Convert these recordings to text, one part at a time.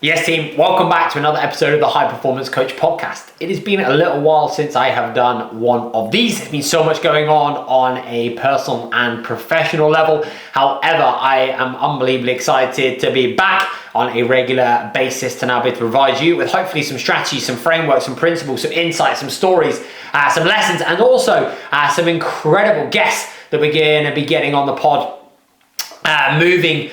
Yes, team, welcome back to another episode of the High Performance Coach podcast. It has been a little while since I have done one of these. There's been so much going on a personal and professional level. However, I am unbelievably excited to be back on a regular basis to now be able to provide you with hopefully some strategies, some frameworks, some principles, some insights, some stories, some lessons, and also some incredible guests that we're going to be getting on the pod moving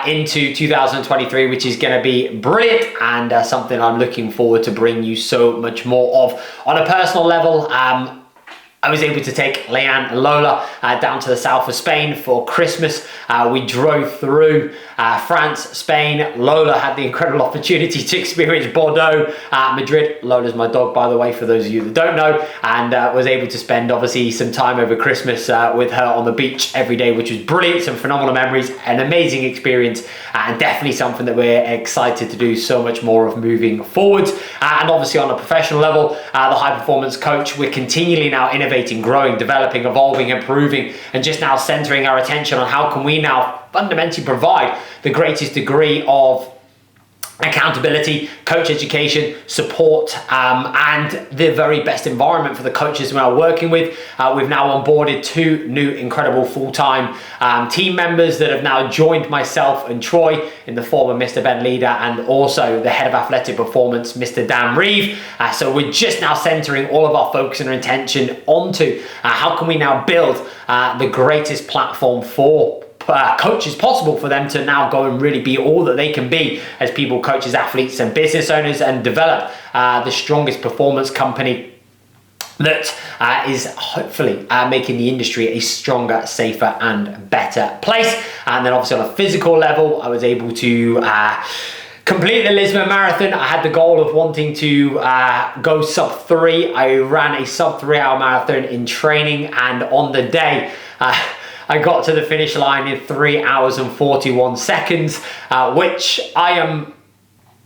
into 2023, which is going to be brilliant and something I'm looking forward to bring you so much more of. On a personal level, I was able to take Leanne and Lola down to the south of Spain for Christmas. We drove through France, Spain. Lola had the incredible opportunity to experience Bordeaux, Madrid. Lola's my dog, by the way, for those of you that don't know, and was able to spend obviously some time over Christmas with her on the beach every day, which was brilliant. Some phenomenal memories, an amazing experience, and definitely something that we're excited to do so much more of moving forwards. And obviously on a professional level, the High Performance Coach, we're continually now innovating, growing, developing, evolving, improving, and just now centering our attention on how can we now fundamentally provide the greatest degree of accountability, coach education, support, and the very best environment for the coaches we are working with. We've now onboarded two new incredible full-time team members that have now joined myself and Troy in the form of Mr. Ben Leader and also the head of athletic performance, Mr. Dan Reeve. So we're just now centering all of our focus and intention onto how can we now build the greatest platform for coaches possible for them to now go and really be all that they can be as people, coaches, athletes, and business owners, and develop the strongest performance company that is hopefully making the industry a stronger, safer, and better place. And then obviously on a physical level, I was able to complete the Lisbon Marathon. I had the goal of wanting to go sub 3. I ran a sub 3 hour marathon in training, and on the day, I got to the finish line in 3 hours and 41 seconds, which I am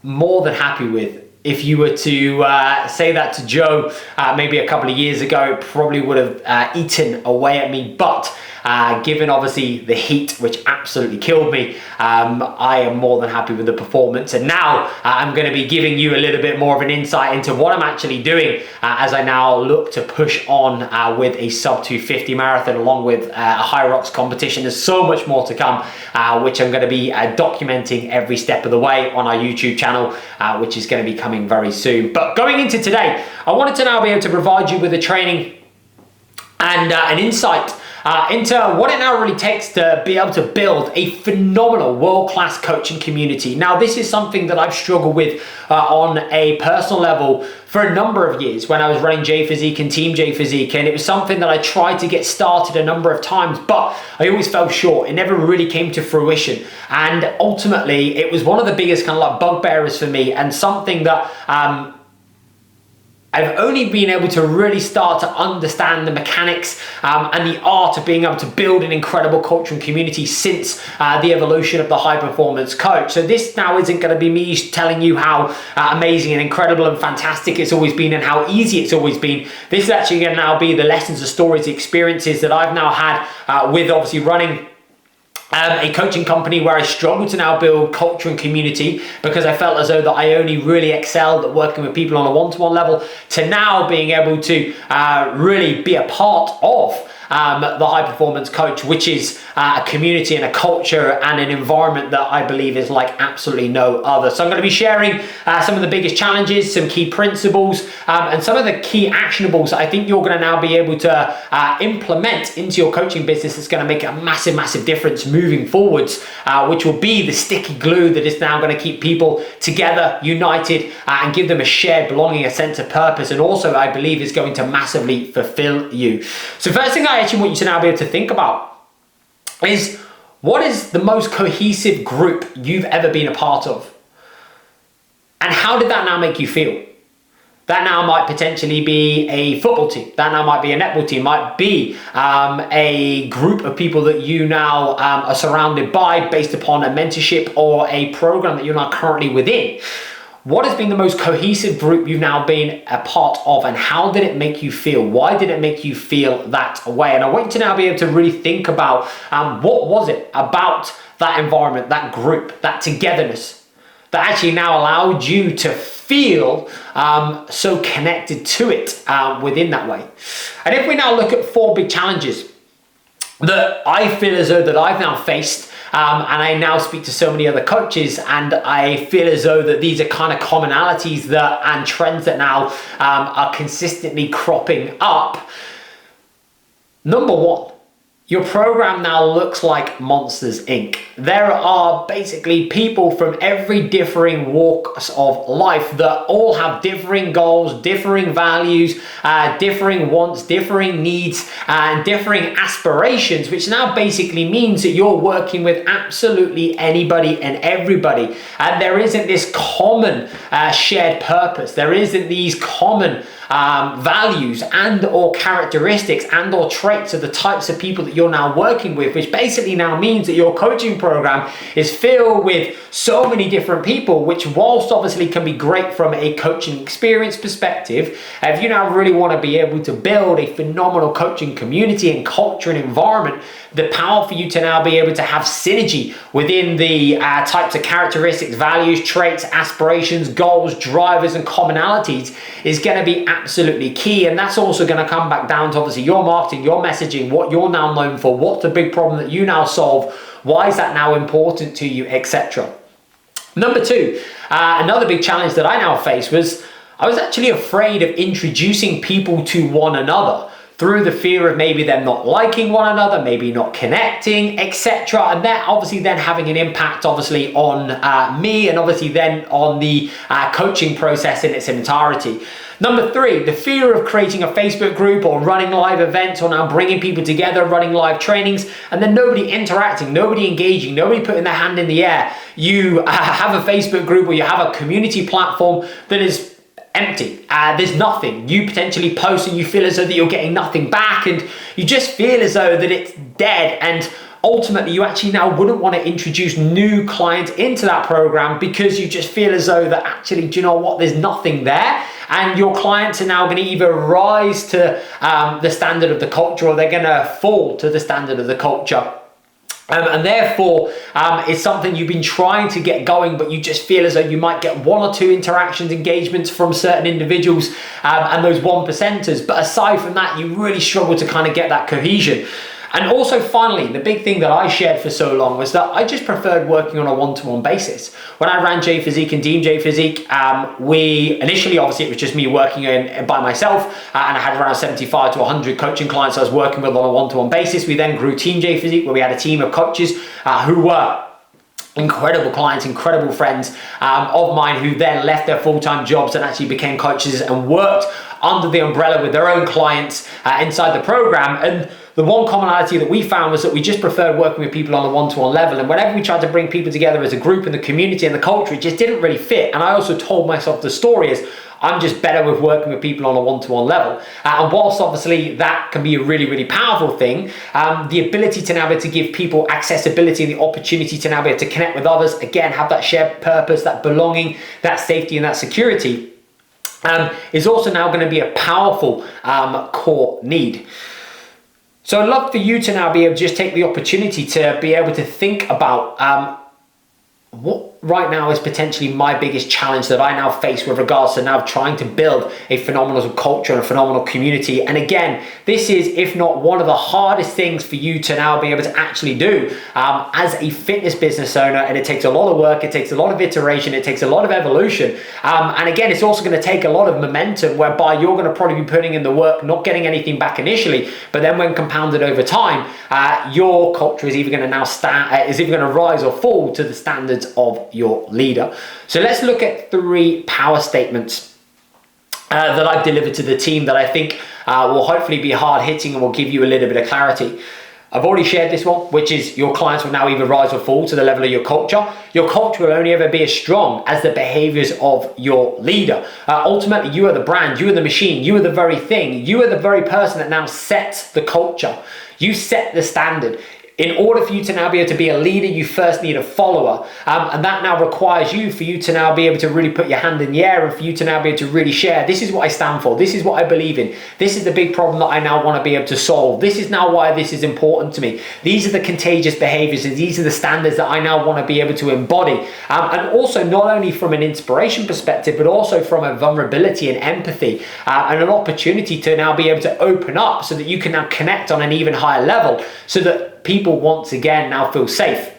more than happy with. If you were to say that to Joe maybe a couple of years ago, it probably would have eaten away at me. But given obviously the heat, which absolutely killed me, I am more than happy with the performance. And now I'm going to be giving you a little bit more of an insight into what I'm actually doing as I now look to push on with a sub 250 marathon along with a high rocks competition. There's so much more to come, which I'm going to be documenting every step of the way on our YouTube channel, which is going to be coming very soon. But going into today, I wanted to now be able to provide you with a training and an insight into what it now really takes to be able to build a phenomenal world-class coaching community. Now, this is something that I've struggled with on a personal level for a number of years when I was running J Physique and Team J Physique, and it was something that I tried to get started a number of times, but I always fell short. It never really came to fruition, and ultimately it was one of the biggest kind of like bugbearers for me, and something that I've only been able to really start to understand the mechanics and the art of being able to build an incredible culture and community since the evolution of the High Performance Coach. So this now isn't going to be me telling you how amazing and incredible and fantastic it's always been and how easy it's always been. This is actually going to now be the lessons, the stories, the experiences that I've now had with obviously running a coaching company where I struggled to now build culture and community because I felt as though that I only really excelled at working with people on a one-to-one level, to now being able to really be a part of the High Performance Coach, which is a community and a culture and an environment that I believe is like absolutely no other. So I'm going to be sharing some of the biggest challenges, some key principles, and some of the key actionables that I think you're going to now be able to implement into your coaching business. That's going to make a massive, massive difference moving forwards, which will be the sticky glue that is now going to keep people together, united, and give them a shared belonging, a sense of purpose, and also I believe is going to massively fulfill you. So first thing I actually want you to now be able to think about is, what is the most cohesive group you've ever been a part of? And how did that now make you feel? That now might potentially be a football team. That now might be a netball team. Might be a group of people that you now are surrounded by based upon a mentorship or a program that you're now currently within. What has been the most cohesive group you've now been a part of, and how did it make you feel? Why did it make you feel that way? And I want you to now be able to really think about what was it about that environment, that group, that togetherness that actually now allowed you to feel so connected to it within that way. And if we now look at 4 big challenges that I feel as though that I've now faced, and I now speak to so many other coaches, and I feel as though that these are kind of commonalities that and trends that now are consistently cropping up. Number 1, your program now looks like Monsters Inc. There are basically people from every differing walks of life that all have differing goals, differing values, differing wants, differing needs, and differing aspirations, which now basically means that you're working with absolutely anybody and everybody. And there isn't this common shared purpose. There isn't these common values and or characteristics and or traits of the types of people that you're now working with, which basically now means that your coaching program is filled with so many different people, which whilst obviously can be great from a coaching experience perspective, if you now really want to be able to build a phenomenal coaching community and culture and environment, the power for you to now be able to have synergy within the types of characteristics, values, traits, aspirations, goals, drivers, and commonalities is going to be absolutely key. And that's also going to come back down to obviously your marketing, your messaging, what you're now known for, what's the big problem that you now solve, why is that now important to you, etc. Number 2, another big challenge that I now face was I was actually afraid of introducing people to one another, through the fear of maybe them not liking one another, maybe not connecting, etc. And that obviously then having an impact obviously on me and obviously then on the coaching process in its entirety. Number 3, the fear of creating a Facebook group or running live events or now bringing people together, running live trainings, and then nobody interacting, nobody engaging, nobody putting their hand in the air. You have a Facebook group or you have a community platform that is empty. There's nothing. You potentially post and you feel as though that you're getting nothing back, and you just feel as though that it's dead, and ultimately you actually now wouldn't want to introduce new clients into that program because you just feel as though that actually, do you know what, there's nothing there, and your clients are now going to either rise to the standard of the culture or they're going to fall to the standard of the culture. And therefore, it's something you've been trying to get going, but you just feel as though you might get 1 or 2 interactions, engagements from certain individuals and those 1%ers. But aside from that, you really struggle to kind of get that cohesion. And also finally, the big thing that I shared for so long was that I just preferred working on a one-to-one basis. When I ran J Physique and Team J Physique, we initially, obviously it was just me working by myself, and I had around 75 to 100 coaching clients I was working with on a one-to-one basis. We then grew Team J Physique, where we had a team of coaches who were incredible clients, incredible friends of mine, who then left their full-time jobs and actually became coaches and worked under the umbrella with their own clients inside the program. And the one commonality that we found was that we just preferred working with people on a one-to-one level. And whenever we tried to bring people together as a group in the community and the culture, it just didn't really fit. And I also told myself the story is I'm just better with working with people on a one-to-one level. And whilst obviously that can be a really, really powerful thing, the ability to now be able to give people accessibility and the opportunity to now be able to connect with others, again, have that shared purpose, that belonging, that safety and that security, is also now going to be a powerful core need. So I'd love for you to now be able to just take the opportunity to be able to think about what right now is potentially my biggest challenge that I now face with regards to now trying to build a phenomenal culture and a phenomenal community. And again, this is, if not one of the hardest things for you to now be able to actually do as a fitness business owner. And it takes a lot of work, it takes a lot of iteration, it takes a lot of evolution. And again, it's also going to take a lot of momentum, whereby you're going to probably be putting in the work, not getting anything back initially, but then when compounded over time, your culture is either going to now is either going to rise or fall to the standards of your leader. So let's look at 3 power statements that I've delivered to the team that I think will hopefully be hard hitting and will give you a little bit of clarity. I've already shared this one, which is your clients will now either rise or fall to the level of your culture. Your culture will only ever be as strong as the behaviors of your leader. Ultimately, you are the brand, you are the machine, you are the very thing, you are the very person that now sets the culture. You set the standard. In order for you to now be able to be a leader, you first need a follower. And that now requires for you to now be able to really put your hand in the air and for you to now be able to really share. This is what I stand for. This is what I believe in. This is the big problem that I now want to be able to solve. This is now why this is important to me. These are the contagious behaviors and these are the standards that I now want to be able to embody. And also not only from an inspiration perspective, but also from a vulnerability and empathy and an opportunity to now be able to open up so that you can now connect on an even higher level so that people once again now feel safe.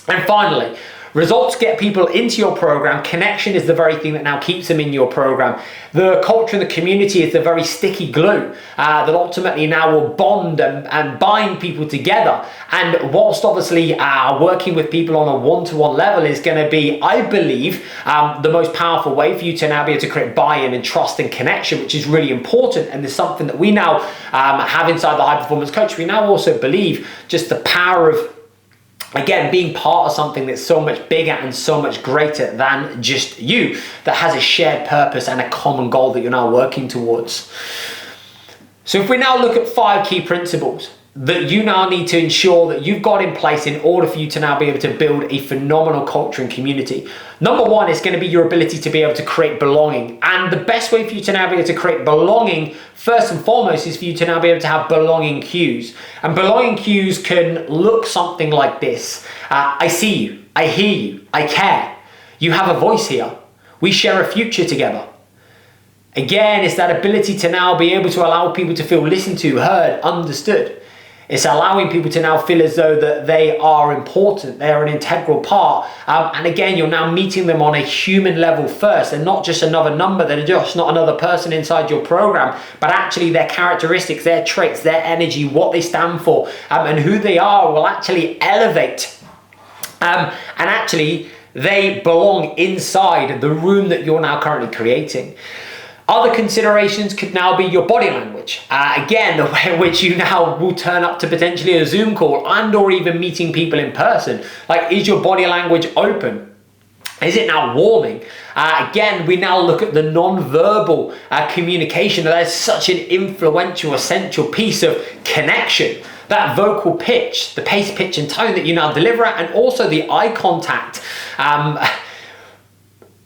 And finally, results get people into your program. Connection is the very thing that now keeps them in your program. The culture and the community is the very sticky glue that ultimately now will bond and bind people together. And whilst obviously working with people on a one-to-one level is going to be, I believe, the most powerful way for you to now be able to create buy-in and trust and connection, which is really important. And there's something that we now have inside the High Performance Coach. We now also believe just the power of, again, being part of something that's so much bigger and so much greater than just you, that has a shared purpose and a common goal that you're now working towards. So if we now look at 5 key principles that you now need to ensure that you've got in place in order for you to now be able to build a phenomenal culture and community. Number 1 is going to be your ability to be able to create belonging. And the best way for you to now be able to create belonging, first and foremost, is for you to now be able to have belonging cues. And belonging cues can look something like this. I see you, I hear you, I care. You have a voice here. We share a future together. Again, it's that ability to now be able to allow people to feel listened to, heard, understood. It's allowing people to now feel as though that they are important, they are an integral part. And again, you're now meeting them on a human level first, and not just another number, they're just not another person inside your program, but actually their characteristics, their traits, their energy, what they stand for, and who they are will actually elevate. And actually, they belong inside the room that you're now currently creating. Other considerations could now be your body language. Again, the way in which you now will turn up to potentially a Zoom call and or even meeting people in person. Like, is your body language open? Is it now warming? Again, we now look at the non-verbal communication. That is such an influential, essential piece of connection. That vocal pitch, the pace, pitch and tone that you now deliver at, and also the eye contact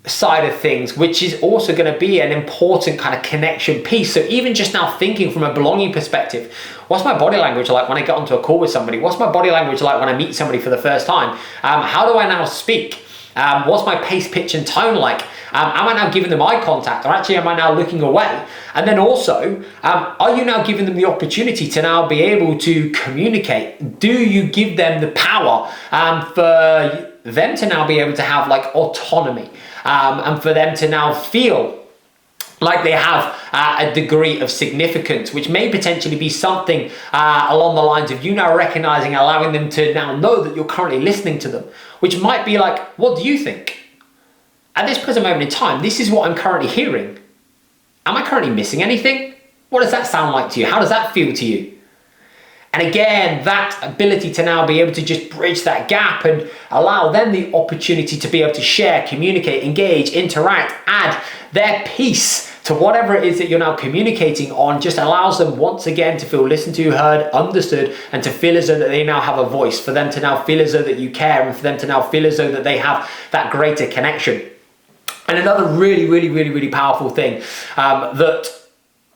side of things, which is also going to be an important kind of connection piece. So even just now thinking from a belonging perspective, what's my body language like when I get onto a call with somebody? What's my body language like when I meet somebody for the first time? How do I now speak? What's my pace, pitch and tone like? Am I now giving them eye contact, or actually am I now looking away? And then also, are you now giving them the opportunity to now be able to communicate? Do you give them the power for them to now be able to have like autonomy, and for them to now feel like they have a degree of significance, which may potentially be something along the lines of you now recognizing, allowing them to now know that you're currently listening to them, which might be like, what do you think? At this present moment in time, this is what I'm currently hearing. Am I currently missing anything? What does that sound like to you? How does that feel to you? And again, that ability to now be able to just bridge that gap and allow them the opportunity to be able to share, communicate, engage, interact, add their piece to whatever it is that you're now communicating on, just allows them once again to feel listened to, heard, understood, and to feel as though that they now have a voice, for them to now feel as though that you care, and for them to now feel as though that they have that greater connection. And another really powerful thing that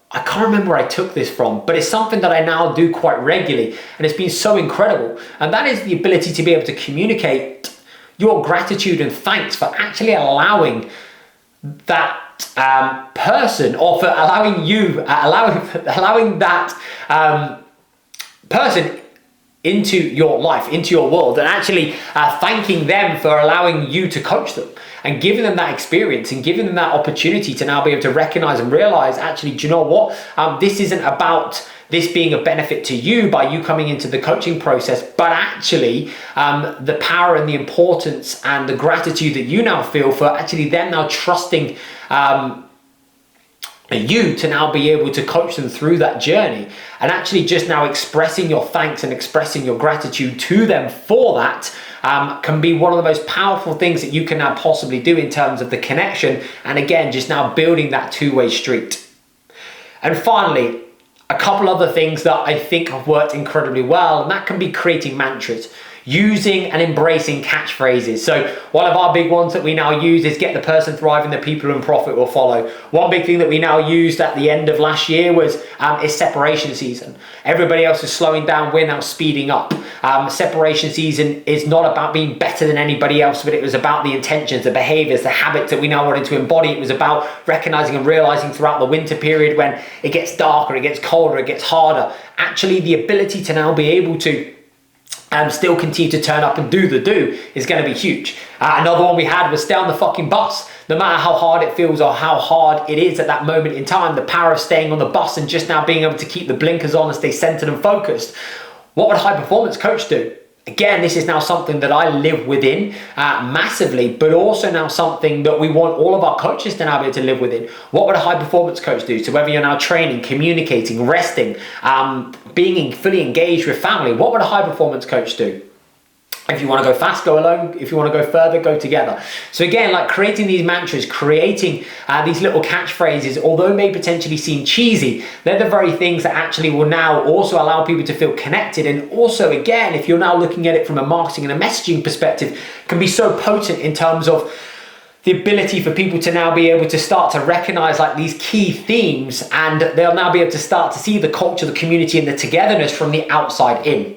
I can't remember where I took this from, but it's something that I now do quite regularly, and it's been so incredible. And that is the ability to be able to communicate your gratitude and thanks for actually allowing that person, or for allowing you, allowing that person into your life, into your world, and actually thanking them for allowing you to coach them and giving them that experience and giving them that opportunity to now be able to recognize and realize, actually, do you know what? This isn't about this being a benefit to you by you coming into the coaching process, but actually the power and the importance and the gratitude that you now feel for actually them now trusting you to now be able to coach them through that journey, and actually just now expressing your thanks and expressing your gratitude to them for that can be one of the most powerful things that you can now possibly do in terms of the connection, and again, just now building that two-way street. And finally, A couple other things that I think have worked incredibly well, and that can be creating mantras, using and embracing catchphrases. So one of our big ones that we now use is get the person thriving, the people and profit will follow. One big thing that we now used at the end of last year was is separation season. Everybody else is slowing down, we're now speeding up. Separation season is not about being better than anybody else, but it was about the intentions, the behaviors, the habits that we now wanted to embody. It was about recognizing and realizing throughout the winter period when it gets darker, it gets colder, it gets harder, actually the ability to now be able to still continue to turn up and do the do is going to be huge. Another one we had was stay on the fucking bus. No matter how hard it feels or how hard it is at that moment in time, the power of staying on the bus and just now being able to keep the blinkers on and stay centered and focused. What would a high performance coach do? Again, this is now something that I live within massively, but also now something that we want all of our coaches to now be able to live within. What would a high performance coach do? So whether you're now training, communicating, resting, being fully engaged with family, what would a high performance coach do? If you want to go fast, go alone. If you want to go further, go together. So again, like creating these mantras, creating these little catchphrases, although may potentially seem cheesy, they're the very things that actually will now also allow people to feel connected. And also, again, if you're now looking at it from a marketing and a messaging perspective, can be so potent in terms of the ability for people to now be able to start to recognize like these key themes, and they'll now be able to start to see the culture, the community, and the togetherness from the outside in.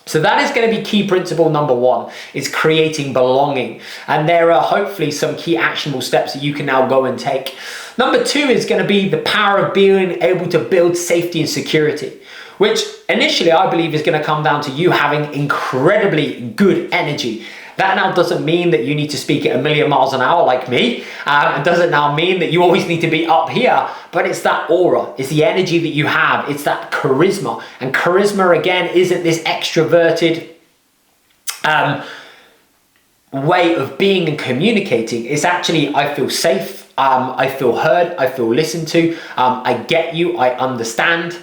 So that is going to be key principle number one, is creating belonging. And there are hopefully some key actionable steps that you can now go and take. Number two is going to be the power of being able to build safety and security, which initially I believe is going to come down to you having incredibly good energy. That now doesn't mean that you need to speak at 1,000,000 miles an hour like me. It doesn't now mean that you always need to be up here, but it's that aura, it's the energy that you have, it's that charisma. And charisma, again, isn't this extroverted way of being and communicating. It's actually, I feel safe, I feel heard, I feel listened to, I get you, I understand,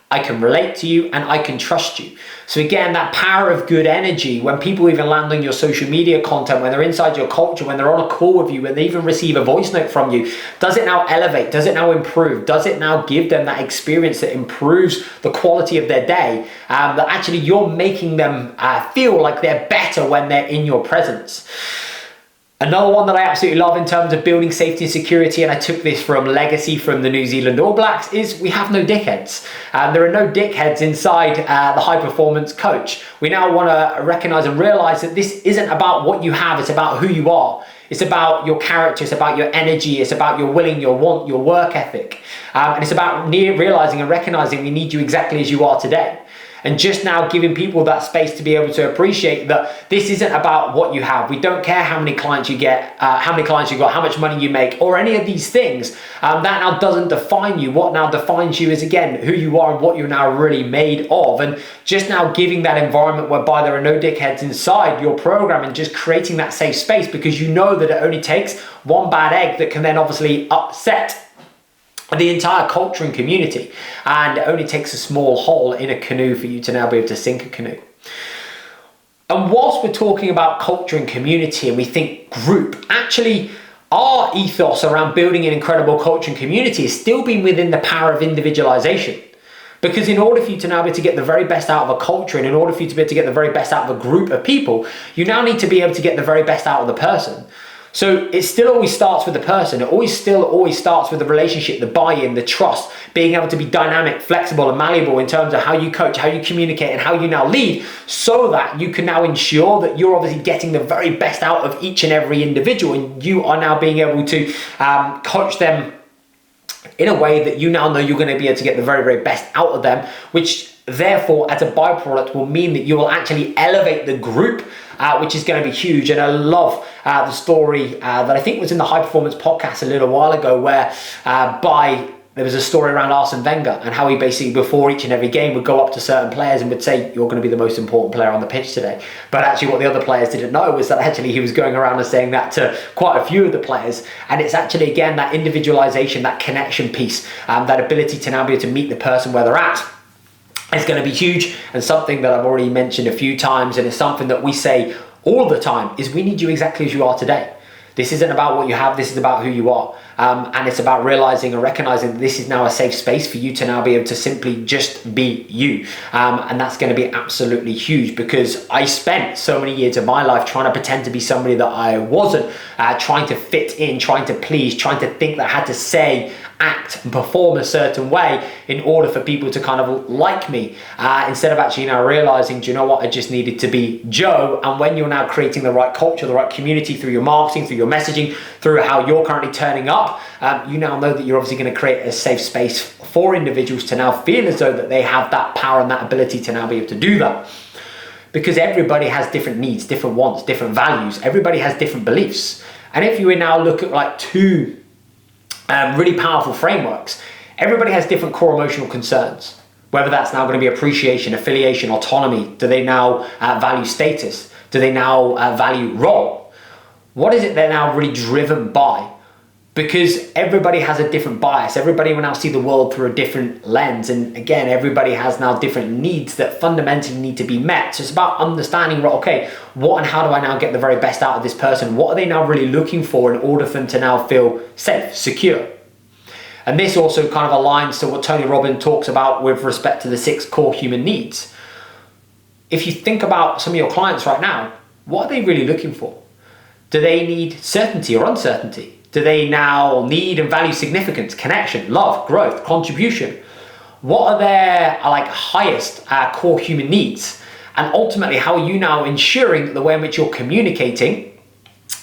I can relate to you, and I can trust you. So again, that power of good energy, when people even land on your social media content, when they're inside your culture, when they're on a call with you, when they even receive a voice note from you, does it now elevate? Does it now improve? Does it now give them that experience that improves the quality of their day? That actually you're making them feel like they're better when they're in your presence. Another one that I absolutely love in terms of building safety and security, and I took this from legacy from the New Zealand All Blacks, is we have no dickheads. There are no dickheads inside the high performance coach. We now want to recognize and realize that this isn't about what you have, it's about who you are. It's about your character, it's about your energy, it's about your willing, your want, your work ethic. And it's about realizing and recognizing we need you exactly as you are today. And just now giving people that space to be able to appreciate that this isn't about what you have. We don't care how many clients you get, how many clients you got, how much money you make, or any of these things. That now doesn't define you. What now defines you is, again, who you are and what you're now really made of. And just now giving that environment whereby there are no dickheads inside your program and just creating that safe space, because you know that it only takes one bad egg that can then obviously upset the entire culture and community, and it only takes a small hole in a canoe for you to now be able to sink a canoe. And whilst we're talking about culture and community and we think group, actually our ethos around building an incredible culture and community has still been within the power of individualization. Because in order for you to now be able to get the very best out of a culture, and in order for you to be able to get the very best out of a group of people, you now need to be able to get the very best out of the person. So it still always starts with the person. It always starts with the relationship, the buy-in, the trust, being able to be dynamic, flexible, and malleable in terms of how you coach, how you communicate, and how you now lead, so that you can now ensure that you're obviously getting the very best out of each and every individual, and you are now being able to coach them in a way that you now know you're going to be able to get the very, very best out of them, which therefore as a byproduct will mean that you will actually elevate the group, which is going to be huge. And I love the story that I think was in the High Performance podcast a little while ago, where there was a story around Arsene Wenger and how he basically before each and every game would go up to certain players and would say, you're going to be the most important player on the pitch today. But actually what the other players didn't know was that actually he was going around and saying that to quite a few of the players. And it's actually, again, that individualization, that connection piece, that ability to now be able to meet the person where they're at, is going to be huge, and something that I've already mentioned a few times, and it's something that we say all the time, is we need you exactly as you are today. This isn't about what you have, this is about who you are. And it's about realizing and recognizing that this is now a safe space for you to now be able to simply just be you. And that's going to be absolutely huge, because I spent so many years of my life trying to pretend to be somebody that I wasn't, trying to fit in, trying to please, trying to think that I had to say, act and perform a certain way in order for people to kind of like me, instead of actually now realizing, do you know what, I just needed to be Joe. And when you're now creating the right culture, the right community, through your marketing, through your messaging, through how you're currently turning up, you now know that you're obviously going to create a safe space for individuals to now feel as though that they have that power and that ability to now be able to do that. Because everybody has different needs, different wants, different values. Everybody has different beliefs. And if you now look at like two really powerful frameworks, everybody has different core emotional concerns, whether that's now going to be appreciation, affiliation, autonomy. Do they now value status? Do they now value role? What is it they're now really driven by? Because everybody has a different bias. Everybody will now see the world through a different lens. And again, everybody has now different needs that fundamentally need to be met. So it's about understanding, right, okay, what and how do I now get the very best out of this person? What are they now really looking for in order for them to now feel safe, secure? And this also kind of aligns to what Tony Robbins talks about with respect to the 6 core human needs. If you think about some of your clients right now, what are they really looking for? Do they need certainty or uncertainty? Do they now need and value significance, connection, love, growth, contribution? What are their highest core human needs? And ultimately, how are you now ensuring that the way in which you're communicating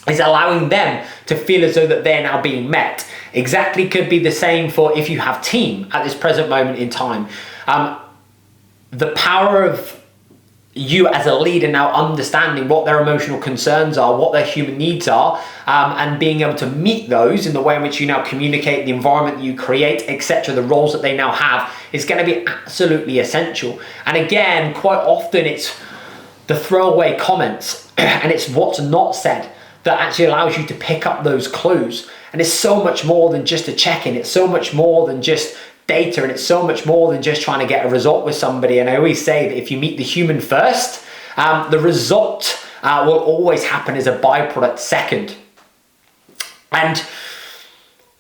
is allowing them to feel as though that they're now being met? Exactly could be the same for if you have team at this present moment in time. The power of you as a leader now understanding what their emotional concerns are, what their human needs are, and being able to meet those in the way in which you now communicate, the environment that you create, etc., the roles that they now have, is going to be absolutely essential. And again, quite often it's the throwaway comments and it's what's not said that actually allows you to pick up those clues. And it's so much more than just a check-in. It's so much more than just data, and it's so much more than just trying to get a result with somebody. And I always say that if you meet the human first, the result will always happen as a byproduct second. And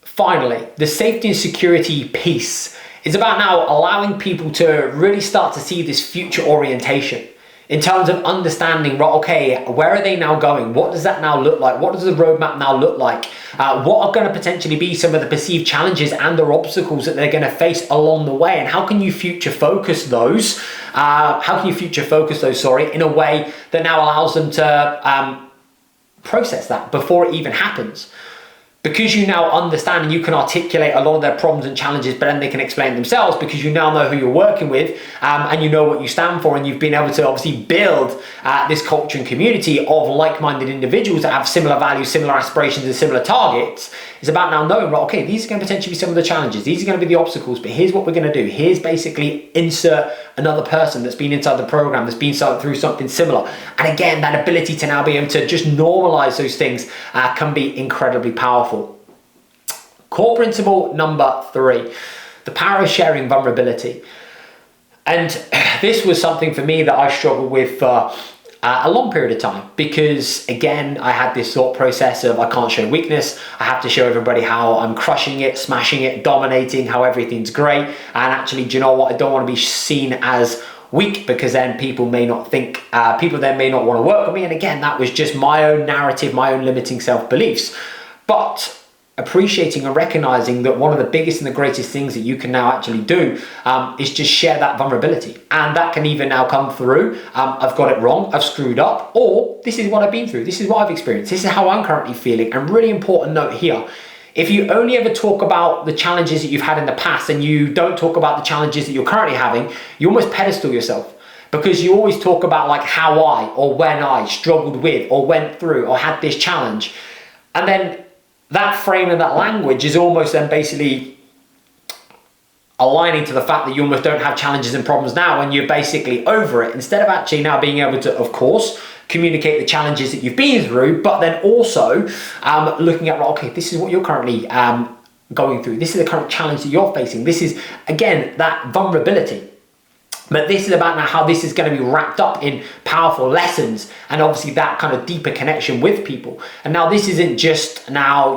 finally, the safety and security piece is about now allowing people to really start to see this future orientation in terms of understanding, right, okay, where are they now going? What does that now look like? What does the roadmap now look like? What are going to potentially be some of the perceived challenges and or obstacles that they're going to face along the way? And how can you future focus those? In a way that now allows them to process that before it even happens? Because you now understand and you can articulate a lot of their problems and challenges, but then they can explain themselves because you now know who you're working with, and you know what you stand for, and you've been able to obviously build this culture and community of like-minded individuals that have similar values, similar aspirations, and similar targets. It's about now knowing, right, okay, these are going to potentially be some of the challenges, these are going to be the obstacles, but here's what we're going to do. Here's basically insert another person that's been inside the program, that's been through something similar. And again, that ability to now be able to just normalize those things can be incredibly powerful. Core principle number 3, the power of sharing vulnerability. And this was something for me that I struggled with for a long period of time, because again, I had this thought process of I can't show weakness. I have to show everybody how I'm crushing it, smashing it, dominating, how everything's great. And actually, do you know what? I don't want to be seen as weak, because then people then may not want to work with me. And again, that was just my own narrative, my own limiting self-beliefs. But appreciating and recognizing that one of the biggest and the greatest things that you can now actually do is just share that vulnerability. And that can even now come through, I've got it wrong, I've screwed up, or this is what I've been through, this is what I've experienced, this is how I'm currently feeling. And really important note here, if you only ever talk about the challenges that you've had in the past and you don't talk about the challenges that you're currently having, you almost pedestal yourself, because you always talk about like how I or when I struggled with or went through or had this challenge. And then that frame and that language is almost then basically aligning to the fact that you almost don't have challenges and problems now and you're basically over it, instead of actually now being able to, of course, communicate the challenges that you've been through, but then also looking at, okay, this is what you're currently going through. This is the current challenge that you're facing. This is, again, that vulnerability. But this is about now how this is going to be wrapped up in powerful lessons and obviously that kind of deeper connection with people. And now this isn't just now,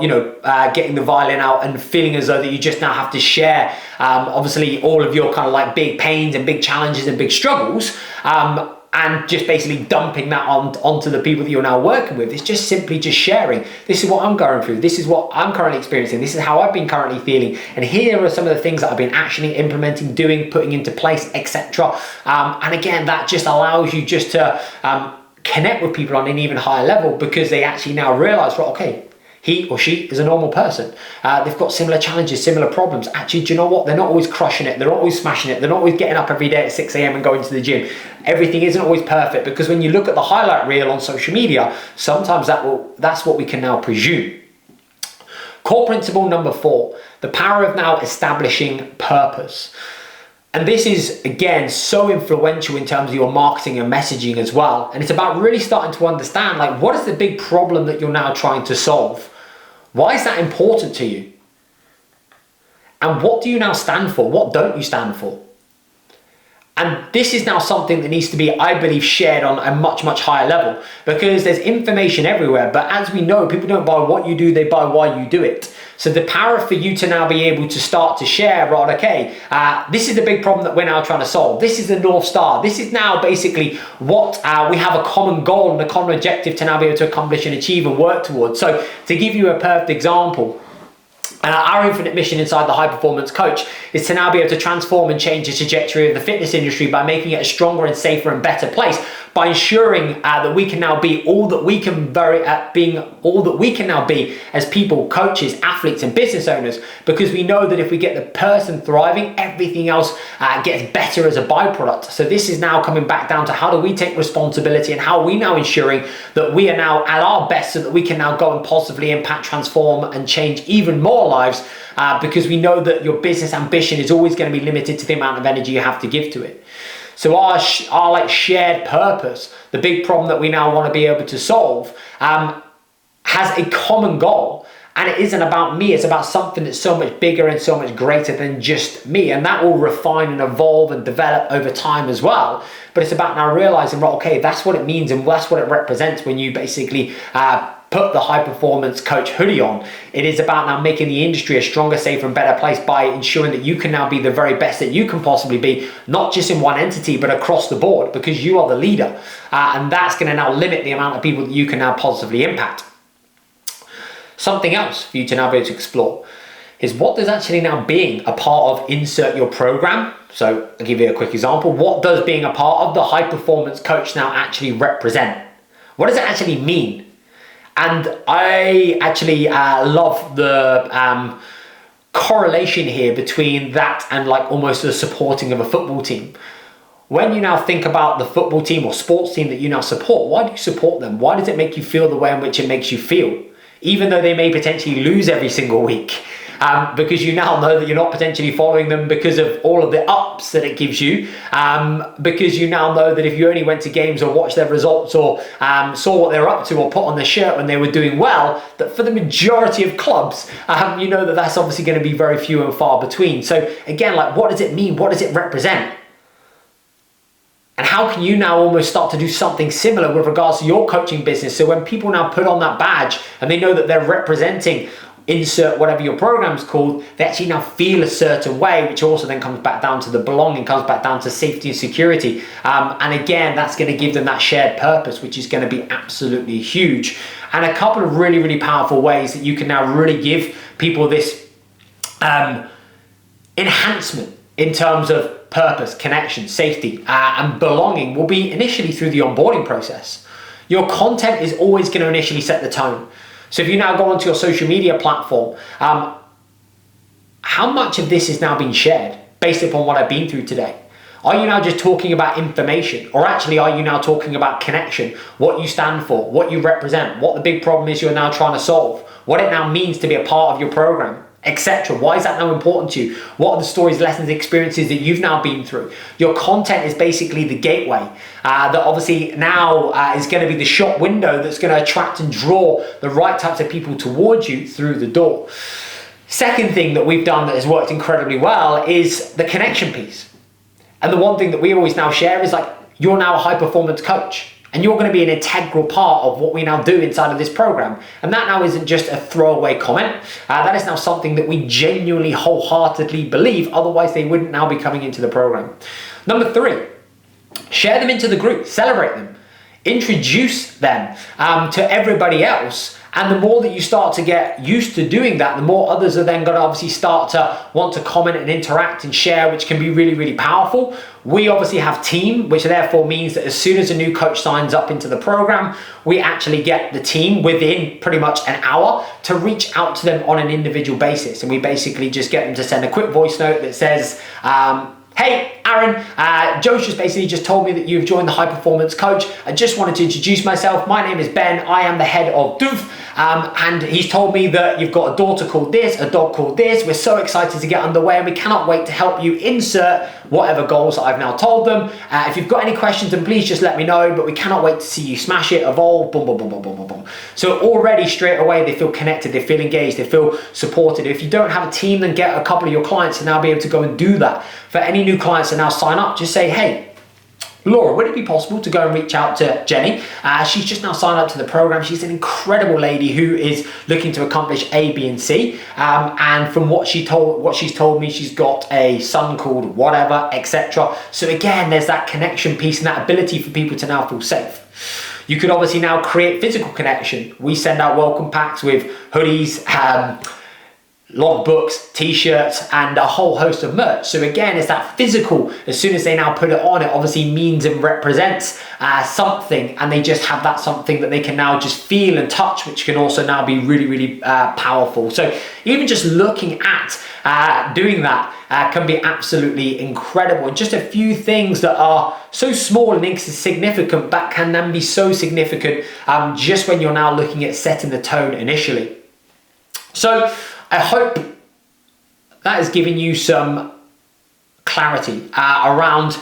getting the violin out and feeling as though that you just now have to share, obviously all of your kind of like big pains and big challenges and big struggles, and just basically dumping that onto the people that you're now working with. It's just simply just sharing. This is what I'm going through. This is what I'm currently experiencing. This is how I've been currently feeling. And here are some of the things that I've been actually implementing, doing, putting into place, etc. And again, that just allows you just to connect with people on an even higher level, because they actually now realize, well, okay, he or she is a normal person. They've got similar challenges, similar problems. Actually, do you know what? They're not always crushing it. They're not always smashing it. They're not always getting up every day at 6 a.m. and going to the gym. Everything isn't always perfect, because when you look at the highlight reel on social media, sometimes that's what we can now presume. Core principle number 4, the power of now establishing purpose. And this is, again, so influential in terms of your marketing and messaging as well. And it's about really starting to understand, like, what is the big problem that you're now trying to solve? Why is that important to you? And what do you now stand for? What don't you stand for? And this is now something that needs to be, I believe, shared on a much, much higher level, because there's information everywhere. But as we know, people don't buy what you do, they buy why you do it. So the power for you to now be able to start to share, right, okay, this is the big problem that we're now trying to solve. This is the North Star. This is now basically what we have a common goal and a common objective to now be able to accomplish and achieve and work towards. So to give you a perfect example, our infinite mission inside the High Performance Coach is to now be able to transform and change the trajectory of the fitness industry by making it a stronger and safer and better place, by ensuring that we can now be all that we can now be as people, coaches, athletes, and business owners. Because we know that if we get the person thriving, everything else gets better as a byproduct. So this is now coming back down to how do we take responsibility and how are we now ensuring that we are now at our best, so that we can now go and positively impact, transform, and change even more lives, because we know that your business ambition is always going to be limited to the amount of energy you have to give to it. So our like shared purpose, the big problem that we now want to be able to solve, has a common goal. And it isn't about me, it's about something that's so much bigger and so much greater than just me. And that will refine and evolve and develop over time as well. But it's about now realizing, right, okay, that's what it means and that's what it represents when you basically put the High Performance Coach hoodie on. It is about now making the industry a stronger, safer, and better place by ensuring that you can now be the very best that you can possibly be, not just in one entity, but across the board, because you are the leader. And that's going to now limit the amount of people that you can now positively impact. Something else for you to now be able to explore is what does actually now being a part of insert your program. So I'll give you a quick example. What does being a part of the High Performance Coach now actually represent? What does it actually mean? And I actually love the correlation here between that and like almost the supporting of a football team. When you now think about the football team or sports team that you now support, why do you support them? Why does it make you feel the way in which it makes you feel? Even though they may potentially lose every single week. Because you now know that you're not potentially following them because of all of the ups that it gives you, because you now know that if you only went to games or watched their results or saw what they were up to or put on their shirt when they were doing well, that for the majority of clubs, you know that that's obviously going to be very few and far between. So again, like, what does it mean? What does it represent? And how can you now almost start to do something similar with regards to your coaching business? So when people now put on that badge and they know that they're representing insert whatever your program's called, they actually now feel a certain way, which also then comes back down to the belonging, comes back down to safety and security. And again, that's going to give them that shared purpose, which is going to be absolutely huge. And a couple of really, really powerful ways that you can now really give people this enhancement in terms of purpose, connection, safety, and belonging will be initially through the onboarding process. Your content is always going to initially set the tone. So if you now go onto your social media platform, how much of this is now being shared based upon what I've been through today? Are you now just talking about information, or actually are you now talking about connection, what you stand for, what you represent, what the big problem is you're now trying to solve, what it now means to be a part of your program, etc. Why is that now important to you? What are the stories, lessons, experiences that you've now been through? Your content is basically the gateway that obviously now is going to be the shop window that's going to attract and draw the right types of people towards you through the door. Second thing that we've done that has worked incredibly well is the connection piece. And the one thing that we always now share is like, you're now a high performance coach. And you're going to be an integral part of what we now do inside of this program. And that now isn't just a throwaway comment. That is now something that we genuinely, wholeheartedly believe. Otherwise, they wouldn't now be coming into the program. Number 3, share them into the group, celebrate them, introduce them to everybody else. And the more that you start to get used to doing that, the more others are then going to obviously start to want to comment and interact and share, which can be really, really powerful. We obviously have team, which therefore means that as soon as a new coach signs up into the program, we actually get the team within pretty much an hour to reach out to them on an individual basis. And we basically just get them to send a quick voice note that says, hey, Aaron, Joe's just basically just told me that you've joined the High Performance Coach. I just wanted to introduce myself. My name is Ben. I am the head of Doof. And he's told me that you've got a daughter called this, a dog called this. We're so excited to get underway and we cannot wait to help you insert whatever goals that I've now told them. If you've got any questions, then please just let me know, but we cannot wait to see you smash it, evolve, boom, boom, boom, boom, boom, boom, boom. So already straight away, they feel connected, they feel engaged, they feel supported. If you don't have a team, then get a couple of your clients to now be able to go and do that. For any new clients to now sign up, just say, hey, Laura, would it be possible to go and reach out to Jenny? She's just now signed up to the program. She's an incredible lady who is looking to accomplish A, B, and C. And from what she's told me, she's got a son called whatever, etc. So again, there's that connection piece and that ability for people to now feel safe. You could obviously now create physical connection. We send out welcome packs with hoodies, logbooks, t-shirts, and a whole host of merch. So again, it's that physical. As soon as they now put it on, it obviously means and represents something, and they just have that something that they can now just feel and touch, which can also now be really, really powerful. So even just looking at doing that can be absolutely incredible. And just a few things that are so small and insignificant, but can then be so significant just when you're now looking at setting the tone initially. So I hope that has given you some clarity around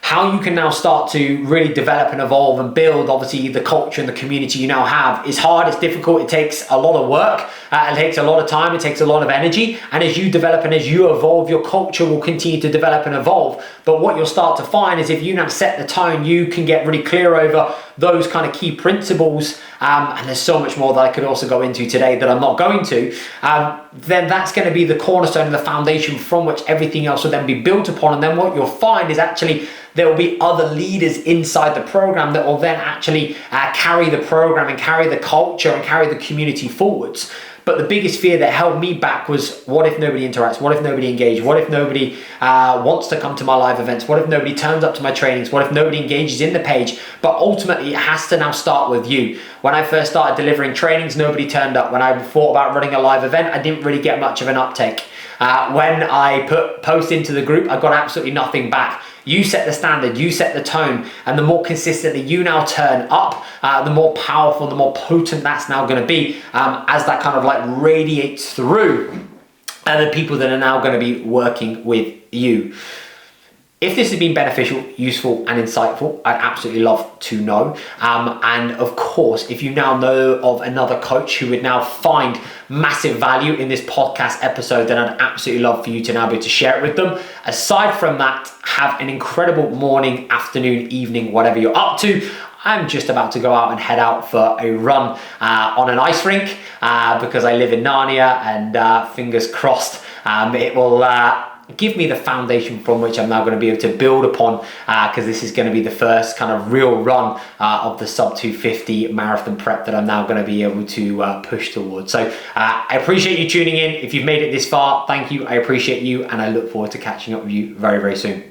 how you can now start to really develop and evolve and build, obviously, the culture and the community you now have. It's hard, it's difficult, it takes a lot of work, it takes a lot of time, it takes a lot of energy. And as you develop and as you evolve, your culture will continue to develop and evolve. But what you'll start to find is if you now set the tone, you can get really clear over those kind of key principles. And there's so much more that I could also go into today that I'm not going to, then that's going to be the cornerstone and the foundation from which everything else will then be built upon. And then what you'll find is actually there will be other leaders inside the program that will then actually carry the program and carry the culture and carry the community forwards. But the biggest fear that held me back was, what if nobody interacts? What if nobody engages? What if nobody wants to come to my live events? What if nobody turns up to my trainings? What if nobody engages in the page? But ultimately, it has to now start with you. When I first started delivering trainings, nobody turned up. When I thought about running a live event, I didn't really get much of an uptake. When I put posts into the group, I got absolutely nothing back. You set the standard, you set the tone, and the more consistently you now turn up, the more powerful, the more potent that's now going to be as that kind of like radiates through the people that are now going to be working with you. If this has been beneficial, useful, and insightful, I'd absolutely love to know. And of course, if you now know of another coach who would now find massive value in this podcast episode, then I'd absolutely love for you to now be able to share it with them. Aside from that, have an incredible morning, afternoon, evening, whatever you're up to. I'm just about to go out and head out for a run on an ice rink because I live in Narnia, and fingers crossed it will give me the foundation from which I'm now going to be able to build upon, because this is going to be the first kind of real run of the sub 250 marathon prep that I'm now going to be able to push towards. So I appreciate you tuning in. If you've made it this far, thank you. I appreciate you, and I look forward to catching up with you very, very soon.